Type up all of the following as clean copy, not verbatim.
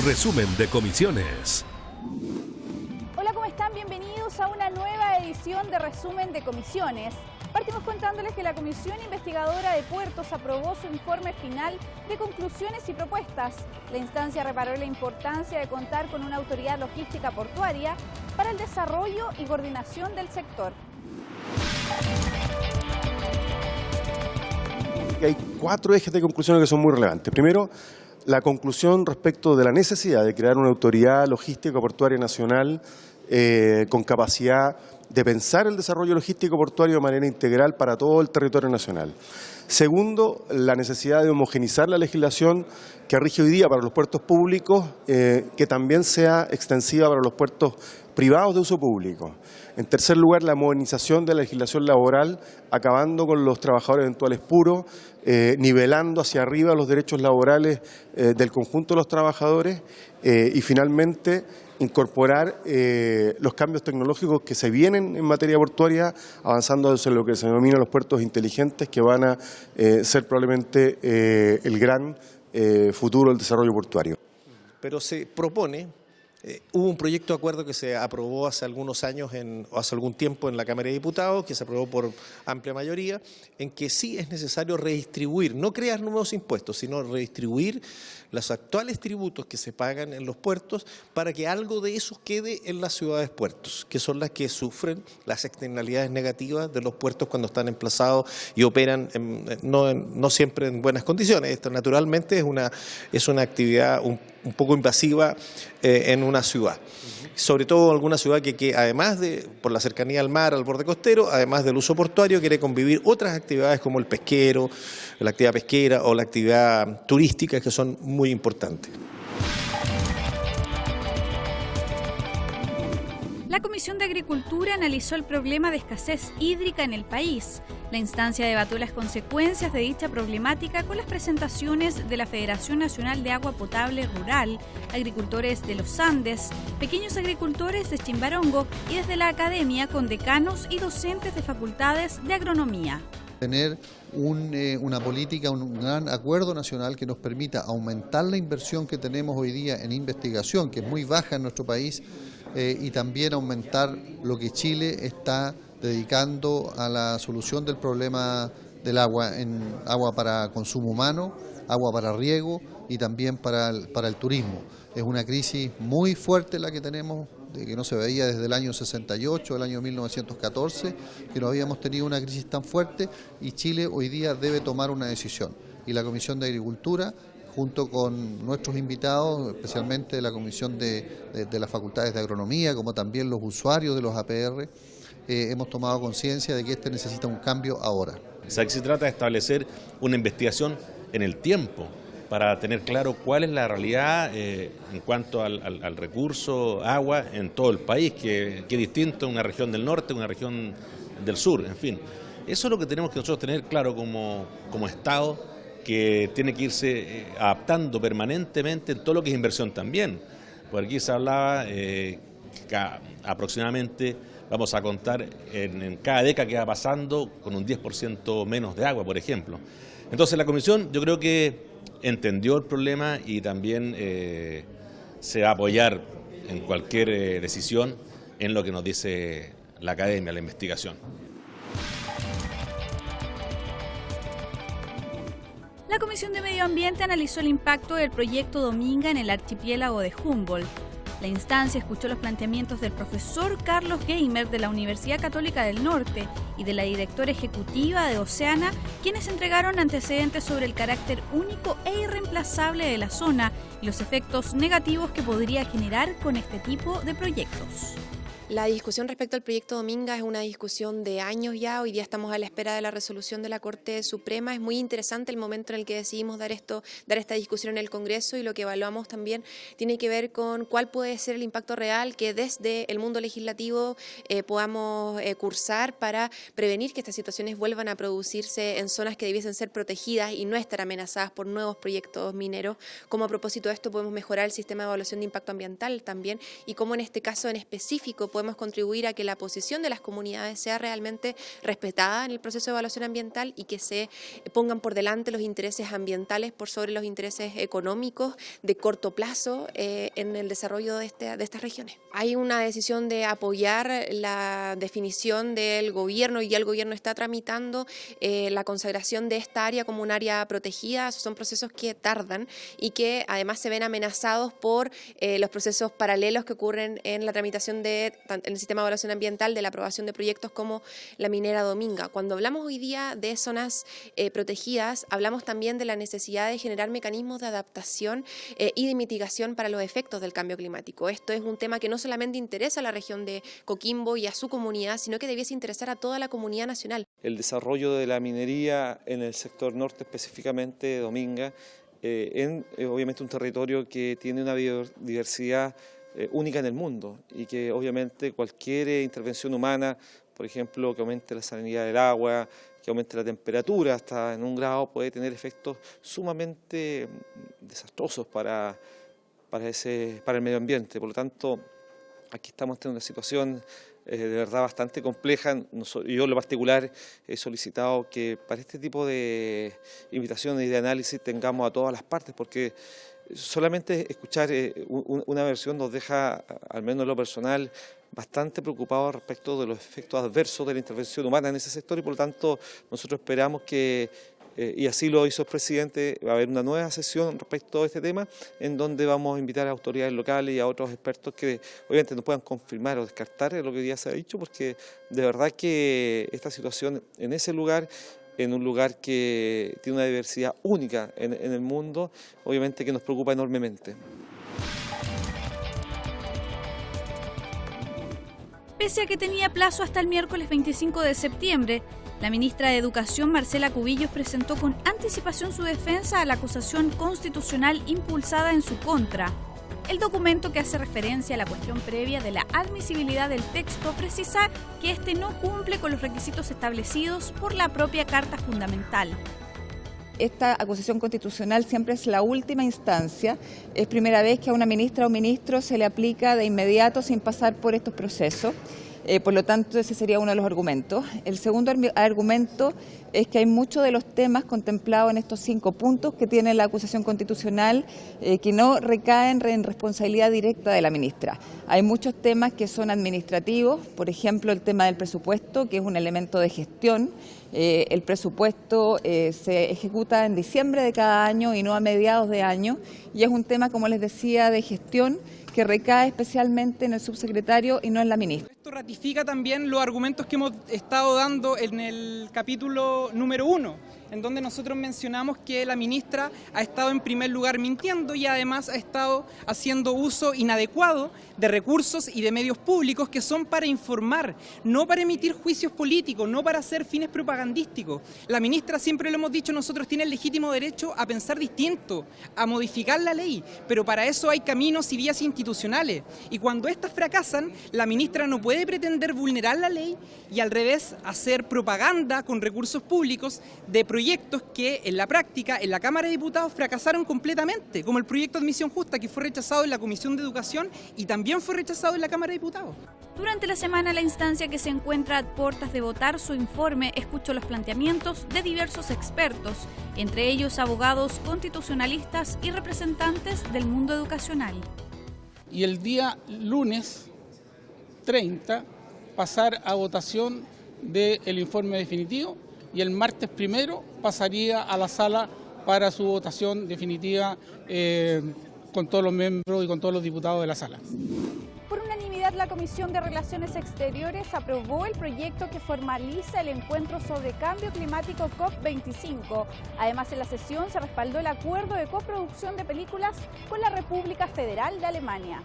Resumen de comisiones. Hola, ¿cómo están? Bienvenidos a una nueva edición de Resumen de Comisiones. Partimos contándoles que la Comisión Investigadora de Puertos aprobó su informe final de conclusiones y propuestas. La instancia reparó la importancia de contar con una autoridad logística portuaria para el desarrollo y coordinación del sector. Hay 4 ejes de conclusiones que son muy relevantes. Primero, la conclusión respecto de la necesidad de crear una autoridad logística portuaria nacional con capacidad de pensar el desarrollo logístico portuario de manera integral para todo el territorio nacional. Segundo, la necesidad de homogeneizar la legislación que rige hoy día para los puertos públicos, que también sea extensiva para los puertos privados de uso público. En tercer lugar, la modernización de la legislación laboral, acabando con los trabajadores eventuales puros, nivelando hacia arriba los derechos laborales del conjunto de los trabajadores y finalmente incorporar los cambios tecnológicos que se vienen en materia portuaria, avanzando hacia lo que se denomina los puertos inteligentes, que van a ser probablemente el gran futuro del desarrollo portuario. Pero se propone, hubo un proyecto de acuerdo que se aprobó hace algunos años, hace algún tiempo en la Cámara de Diputados, que se aprobó por amplia mayoría, en que sí es necesario redistribuir, no crear nuevos impuestos, sino redistribuir los actuales tributos que se pagan en los puertos para que algo de eso quede en las ciudades puertos, que son las que sufren las externalidades negativas de los puertos cuando están emplazados y operan no siempre en buenas condiciones. Esto naturalmente es una actividad un poco invasiva en una ciudad. Sobre todo alguna ciudad que además de, por la cercanía al mar, al borde costero, además del uso portuario, quiere convivir otras actividades como el pesquero, la actividad pesquera o la actividad turística, que son muy importantes. La Comisión de Agricultura analizó el problema de escasez hídrica en el país. La instancia debatió las consecuencias de dicha problemática con las presentaciones de la Federación Nacional de Agua Potable Rural, agricultores de los Andes, pequeños agricultores de Chimbarongo y desde la academia con decanos y docentes de facultades de agronomía. Tener una política, un gran acuerdo nacional que nos permita aumentar la inversión que tenemos hoy día en investigación, que es muy baja en nuestro país, y también aumentar lo que Chile está dedicando a la solución del problema del agua, en agua para consumo humano, agua para riego y también para el turismo. Es una crisis muy fuerte la que tenemos, que no se veía desde el año 68, el año 1914, que no habíamos tenido una crisis tan fuerte y Chile hoy día debe tomar una decisión. Y la Comisión de Agricultura, junto con nuestros invitados, especialmente de la Comisión de las Facultades de Agronomía, como también los usuarios de los APR, hemos tomado conciencia de que este necesita un cambio ahora. O sea, que se trata de establecer una investigación en el tiempo para tener claro cuál es la realidad en cuanto al recurso agua en todo el país, que es distinto en una región del norte, una región del sur, en fin. Eso es lo que tenemos que nosotros tener claro como Estado, que tiene que irse adaptando permanentemente en todo lo que es inversión también. Por aquí se hablaba que aproximadamente vamos a contar en cada década que va pasando con un 10% menos de agua, por ejemplo. Entonces la Comisión yo creo que entendió el problema y también se va a apoyar en cualquier decisión en lo que nos dice la academia, la investigación. La Comisión de Medio Ambiente analizó el impacto del proyecto Dominga en el archipiélago de Humboldt. La instancia escuchó los planteamientos del profesor Carlos Geimer de la Universidad Católica del Norte y de la directora ejecutiva de Oceana, quienes entregaron antecedentes sobre el carácter único e irreemplazable de la zona y los efectos negativos que podría generar con este tipo de proyectos. La discusión respecto al proyecto Dominga es una discusión de años ya. Hoy día estamos a la espera de la resolución de la Corte Suprema. Es muy interesante el momento en el que decidimos dar esta discusión en el Congreso, y lo que evaluamos también tiene que ver con cuál puede ser el impacto real que desde el mundo legislativo podamos cursar para prevenir que estas situaciones vuelvan a producirse en zonas que debiesen ser protegidas y no estar amenazadas por nuevos proyectos mineros. Cómo a propósito de esto podemos mejorar el sistema de evaluación de impacto ambiental también, y cómo en este caso en específico podemos contribuir a que la posición de las comunidades sea realmente respetada en el proceso de evaluación ambiental y que se pongan por delante los intereses ambientales por sobre los intereses económicos de corto plazo en el desarrollo de estas regiones. Hay una decisión de apoyar la definición del gobierno, y ya el gobierno está tramitando la consagración de esta área como un área protegida. Esos son procesos que tardan y que además se ven amenazados por los procesos paralelos que ocurren en la tramitación en el sistema de evaluación ambiental de la aprobación de proyectos como la minera Dominga. Cuando hablamos hoy día de zonas protegidas, hablamos también de la necesidad de generar mecanismos de adaptación y de mitigación para los efectos del cambio climático. Esto es un tema que no solamente interesa a la región de Coquimbo y a su comunidad, sino que debiese interesar a toda la comunidad nacional. El desarrollo de la minería en el sector norte, específicamente Dominga, obviamente un territorio que tiene una biodiversidad única en el mundo y que obviamente cualquier intervención humana, por ejemplo, que aumente la salinidad del agua, que aumente la temperatura hasta en 1 grado, puede tener efectos sumamente desastrosos para el medio ambiente. Por lo tanto, aquí estamos en una situación de verdad bastante compleja. Yo en lo particular he solicitado que para este tipo de invitaciones y de análisis tengamos a todas las partes, porque solamente escuchar una versión nos deja, al menos en lo personal, bastante preocupados respecto de los efectos adversos de la intervención humana en ese sector, y por lo tanto nosotros esperamos que, y así lo hizo el presidente, va a haber una nueva sesión respecto a este tema en donde vamos a invitar a autoridades locales y a otros expertos que obviamente nos puedan confirmar o descartar lo que hoy día se ha dicho, porque de verdad que esta situación en ese lugar, en un lugar que tiene una diversidad única en el mundo, obviamente que nos preocupa enormemente. Pese a que tenía plazo hasta el miércoles 25 de septiembre, la ministra de Educación, Marcela Cubillos, presentó con anticipación su defensa a la acusación constitucional impulsada en su contra. El documento, que hace referencia a la cuestión previa de la admisibilidad del texto, precisa que este no cumple con los requisitos establecidos por la propia Carta Fundamental. Esta acusación constitucional siempre es la última instancia. Es primera vez que a una ministra o ministro se le aplica de inmediato sin pasar por estos procesos. Por lo tanto, ese sería uno de los argumentos. El segundo argumento es que hay muchos de los temas contemplados en estos 5 puntos que tiene la acusación constitucional que no recaen en responsabilidad directa de la ministra. Hay muchos temas que son administrativos, por ejemplo, el tema del presupuesto, que es un elemento de gestión. El presupuesto se ejecuta en diciembre de cada año y no a mediados de año, y es un tema, como les decía, de gestión que recae especialmente en el subsecretario y no en la ministra. Esto ratifica también los argumentos que hemos estado dando en el capítulo número 1, en donde nosotros mencionamos que la ministra ha estado en primer lugar mintiendo y además ha estado haciendo uso inadecuado de recursos y de medios públicos que son para informar, no para emitir juicios políticos, no para hacer fines propagandísticos. La ministra, siempre lo hemos dicho nosotros, tiene el legítimo derecho a pensar distinto, a modificar la ley, pero para eso hay caminos y vías institucionales, y cuando estas fracasan, la ministra no puede pretender vulnerar la ley y al revés hacer propaganda con recursos públicos de proyectos que en la práctica en la Cámara de Diputados fracasaron completamente, como el proyecto de admisión justa, que fue rechazado en la Comisión de Educación y también fue rechazado en la Cámara de Diputados. Durante la semana, la instancia, que se encuentra a puertas de votar su informe, escuchó los planteamientos de diversos expertos, entre ellos abogados, constitucionalistas y representantes del mundo educacional. Y el día lunes 30 pasar a votación del informe definitivo, y el martes 1 pasaría a la sala para su votación definitiva con todos los miembros y con todos los diputados de la sala. Por unanimidad, la Comisión de Relaciones Exteriores aprobó el proyecto que formaliza el encuentro sobre cambio climático COP25. Además, en la sesión se respaldó el acuerdo de coproducción de películas con la República Federal de Alemania.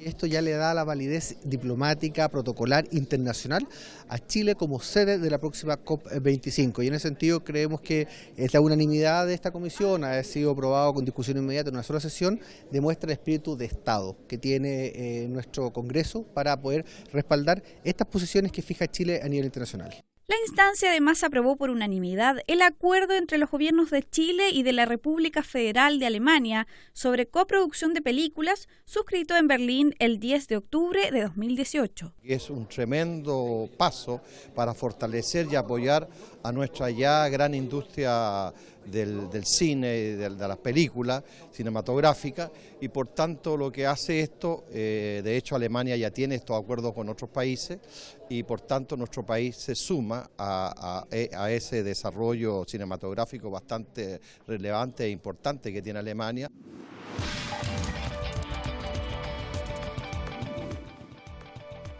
Esto ya le da la validez diplomática, protocolar, internacional a Chile como sede de la próxima COP25. Y en ese sentido creemos que la unanimidad de esta comisión, haber sido aprobado con discusión inmediata en una sola sesión, demuestra el espíritu de Estado que tiene nuestro Congreso para poder respaldar estas posiciones que fija Chile a nivel internacional. La instancia además aprobó por unanimidad el acuerdo entre los gobiernos de Chile y de la República Federal de Alemania sobre coproducción de películas, suscrito en Berlín el 10 de octubre de 2018. Es un tremendo paso para fortalecer y apoyar a nuestra ya gran industria del cine, de las películas cinematográficas, y por tanto lo que hace esto, de hecho Alemania ya tiene estos acuerdos con otros países y por tanto nuestro país se suma a ese desarrollo cinematográfico bastante relevante e importante que tiene Alemania.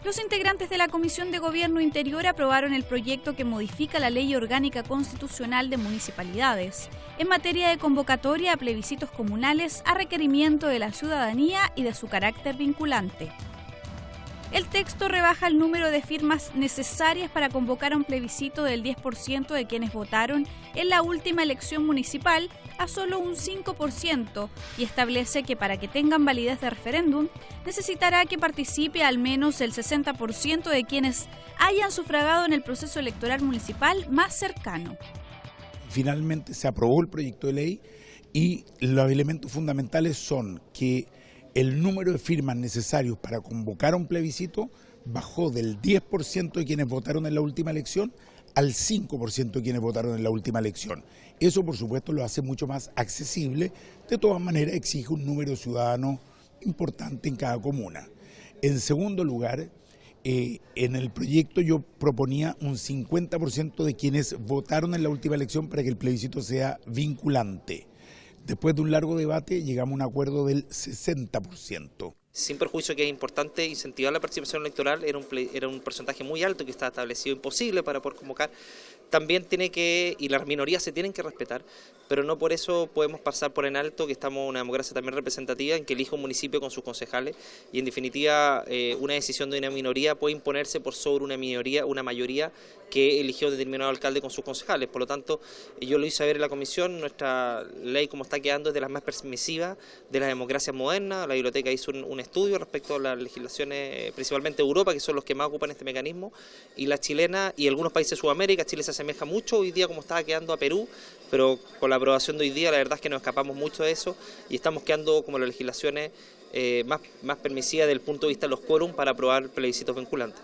Los integrantes de la Comisión de Gobierno Interior aprobaron el proyecto que modifica la Ley Orgánica Constitucional de Municipalidades en materia de convocatoria a plebiscitos comunales a requerimiento de la ciudadanía y de su carácter vinculante. El texto rebaja el número de firmas necesarias para convocar a un plebiscito del 10% de quienes votaron en la última elección municipal a solo un 5% y establece que para que tengan validez de referéndum necesitará que participe al menos el 60% de quienes hayan sufragado en el proceso electoral municipal más cercano. Finalmente se aprobó el proyecto de ley y los elementos fundamentales son que el número de firmas necesarios para convocar a un plebiscito bajó del 10% de quienes votaron en la última elección al 5% de quienes votaron en la última elección. Eso, por supuesto, lo hace mucho más accesible. De todas maneras, exige un número de ciudadanos importante en cada comuna. En segundo lugar, en el proyecto yo proponía un 50% de quienes votaron en la última elección para que el plebiscito sea vinculante. Después de un largo debate llegamos a un acuerdo del 60%. Sin perjuicio que es importante incentivar la participación electoral, era un porcentaje muy alto que está establecido imposible para poder convocar. También tiene que, y las minorías se tienen que respetar, pero no por eso podemos pasar por en alto que estamos en una democracia también representativa en que elige un municipio con sus concejales y en definitiva una decisión de una minoría puede imponerse por sobre una mayoría que eligió determinado alcalde con sus concejales. Por lo tanto, yo lo hice ver en la comisión, nuestra ley como está quedando es de las más permisivas de las democracias modernas. La biblioteca hizo un estudio respecto a las legislaciones, principalmente de Europa, que son los que más ocupan este mecanismo, y la chilena y algunos países de Sudamérica. Chile se asemeja mucho hoy día como estaba quedando a Perú, pero con la aprobación de hoy día la verdad es que nos escapamos mucho de eso y estamos quedando como las legislaciones más permisivas desde el punto de vista de los quórum para aprobar plebiscitos vinculantes.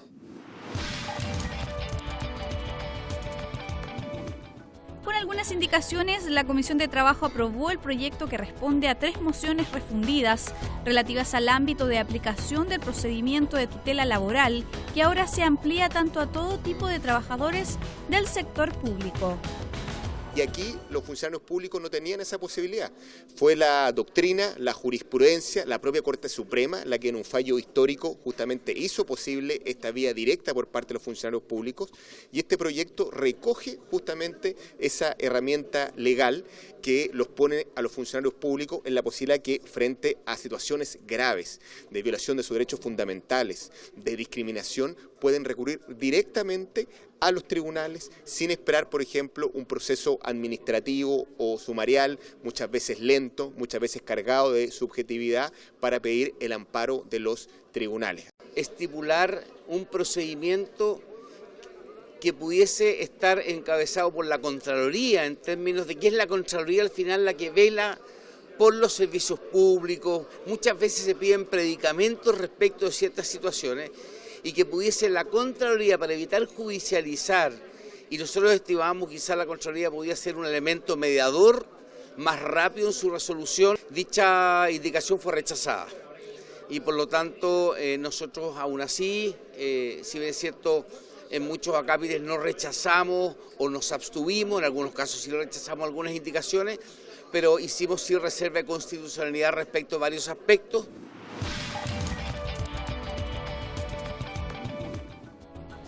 Con algunas indicaciones, la Comisión de Trabajo aprobó el proyecto que responde a 3 mociones refundidas relativas al ámbito de aplicación del procedimiento de tutela laboral, que ahora se amplía tanto a todo tipo de trabajadores del sector público. Y aquí los funcionarios públicos no tenían esa posibilidad. Fue la doctrina, la jurisprudencia, la propia Corte Suprema la que en un fallo histórico justamente hizo posible esta vía directa por parte de los funcionarios públicos, y este proyecto recoge justamente esa herramienta legal que los pone a los funcionarios públicos en la posibilidad que frente a situaciones graves de violación de sus derechos fundamentales, de discriminación, pueden recurrir directamente a los tribunales sin esperar, por ejemplo, un proceso administrativo o sumarial, muchas veces lento, muchas veces cargado de subjetividad, para pedir el amparo de los tribunales. Estipular un procedimiento que pudiese estar encabezado por la Contraloría, en términos de que es la Contraloría al final la que vela por los servicios públicos. Muchas veces se piden predicamentos respecto de ciertas situaciones, y que pudiese la Contraloría, para evitar judicializar, y nosotros estimamos quizás la Contraloría podía ser un elemento mediador más rápido en su resolución. Dicha indicación fue rechazada y por lo tanto nosotros aún así, si bien es cierto, en muchos acápites no rechazamos o nos abstuvimos, en algunos casos sí rechazamos algunas indicaciones, pero hicimos sí reserva de constitucionalidad respecto a varios aspectos.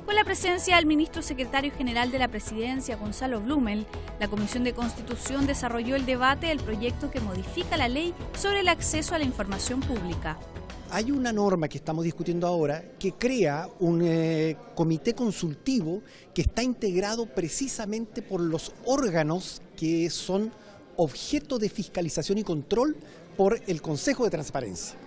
Con la presencia del ministro secretario general de la Presidencia, Gonzalo Blumel, la Comisión de Constitución desarrolló el debate del proyecto que modifica la ley sobre el acceso a la información pública. Hay una norma que estamos discutiendo ahora que crea un comité consultivo que está integrado precisamente por los órganos que son objeto de fiscalización y control por el Consejo de Transparencia.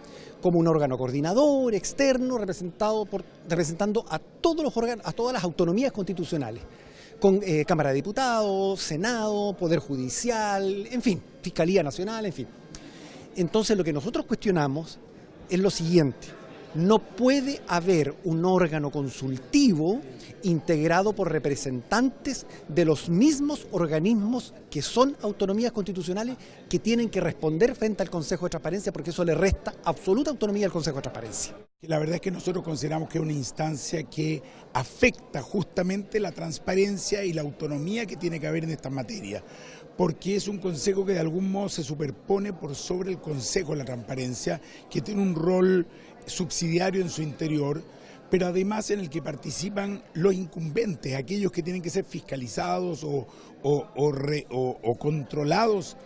como un órgano coordinador, externo, representando a todos los órganos, a todas las autonomías constitucionales, con Cámara de Diputados, Senado, Poder Judicial, en fin, Fiscalía Nacional, en fin. Entonces lo que nosotros cuestionamos es lo siguiente: no puede haber un órgano consultivo integrado por representantes de los mismos organismos que son autonomías constitucionales que tienen que responder frente al Consejo de Transparencia, porque eso le resta absoluta autonomía al Consejo de Transparencia. La verdad es que nosotros consideramos que es una instancia que afecta justamente la transparencia y la autonomía que tiene que haber en esta materia, porque es un consejo que de algún modo se superpone por sobre el Consejo de la Transparencia, que tiene un rol subsidiario en su interior, pero además en el que participan los incumbentes, aquellos que tienen que ser fiscalizados o controlados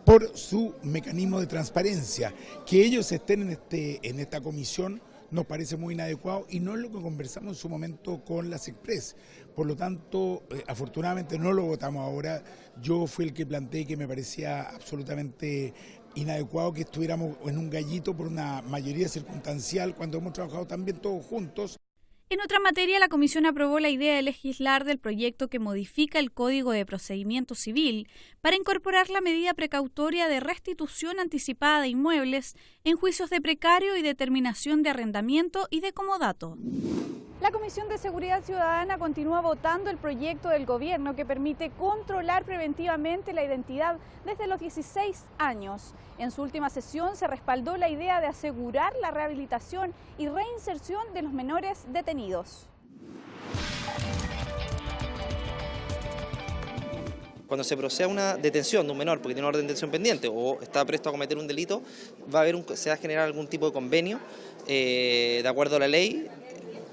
por su mecanismo de transparencia. Que ellos estén en esta comisión nos parece muy inadecuado y no es lo que conversamos en su momento con las Express. Por lo tanto, afortunadamente no lo votamos ahora. Yo fui el que planteé que me parecía absolutamente inadecuado que estuviéramos en un gallito por una mayoría circunstancial cuando hemos trabajado también todos juntos. En otra materia, la Comisión aprobó la idea de legislar del proyecto que modifica el Código de Procedimiento Civil para incorporar la medida precautoria de restitución anticipada de inmuebles en juicios de precario y determinación de arrendamiento y de comodato. La Comisión de Seguridad Ciudadana continúa votando el proyecto del gobierno que permite controlar preventivamente la identidad desde los 16 años. En su última sesión se respaldó la idea de asegurar la rehabilitación y reinserción de los menores detenidos. Cuando se proceda a una detención de un menor porque tiene una orden de detención pendiente o está presto a cometer un delito, se va a generar algún tipo de convenio de acuerdo a la ley,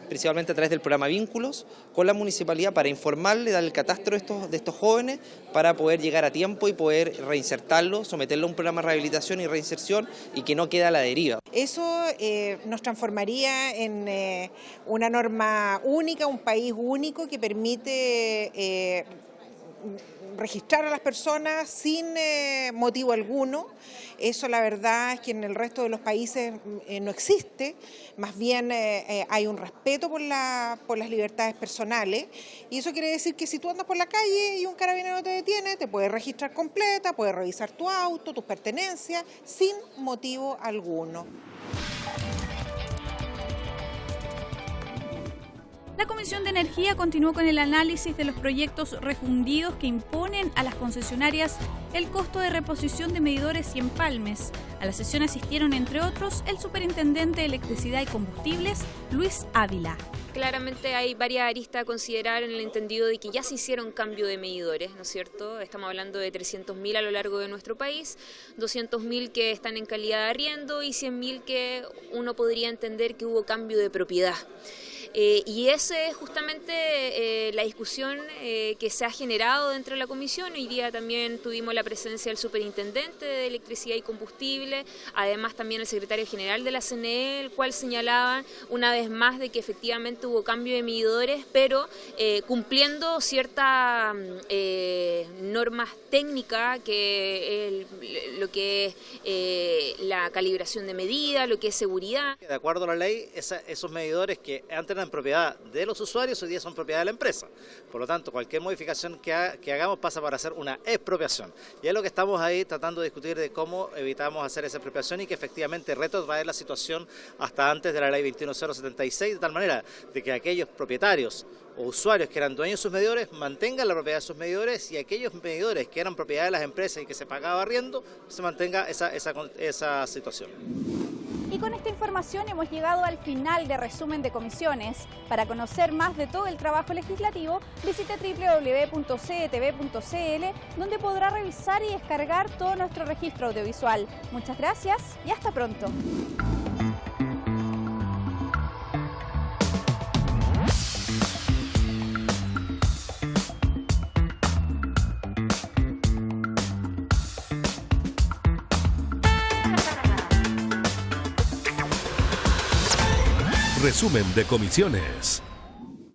principalmente a través del programa Vínculos, con la municipalidad para informarle, dar el catastro de estos jóvenes para poder llegar a tiempo y poder reinsertarlos, someterlo a un programa de rehabilitación y reinserción y que no quede a la deriva. Eso nos transformaría en una norma única, un país único que permite registrar a las personas sin motivo alguno. Eso la verdad es que en el resto de los países no existe, más bien hay un respeto por las libertades personales, y eso quiere decir que si tú andas por la calle y un carabinero te detiene, te puede registrar completa, puede revisar tu auto, tus pertenencias, sin motivo alguno. La Comisión de Energía continuó con el análisis de los proyectos refundidos que imponen a las concesionarias el costo de reposición de medidores y empalmes. A la sesión asistieron, entre otros, el superintendente de Electricidad y Combustibles, Luis Ávila. Claramente hay varias aristas a considerar en el entendido de que ya se hicieron cambio de medidores, ¿no es cierto? Estamos hablando de 300.000 a lo largo de nuestro país, 200.000 que están en calidad de arriendo y 100.000 que uno podría entender que hubo cambio de propiedad. Y esa es justamente la discusión que se ha generado dentro de la comisión. Hoy día también tuvimos la presencia del superintendente de Electricidad y Combustible, además también el secretario general de la CNE, el cual señalaba una vez más de que efectivamente hubo cambio de medidores, pero cumpliendo ciertas normas técnicas, que lo que es la calibración de medida, lo que es seguridad. De acuerdo a la ley, esos medidores que antes eran propiedad de los usuarios, hoy día son propiedad de la empresa. Por lo tanto, cualquier modificación que hagamos pasa para hacer una expropiación. Y es lo que estamos ahí tratando de discutir, de cómo evitamos hacer esa expropiación y que efectivamente retrotraer la situación hasta antes de la ley 21076, de tal manera de que aquellos propietarios o usuarios que eran dueños de sus medidores mantengan la propiedad de sus medidores, y aquellos medidores que eran propiedad de las empresas y que se pagaba arriendo, se mantenga esa situación. Y con esta información hemos llegado al final de Resumen de Comisiones. Para conocer más de todo el trabajo legislativo, visite www.ctv.cl, donde podrá revisar y descargar todo nuestro registro audiovisual. Muchas gracias y hasta pronto. Resumen de Comisiones.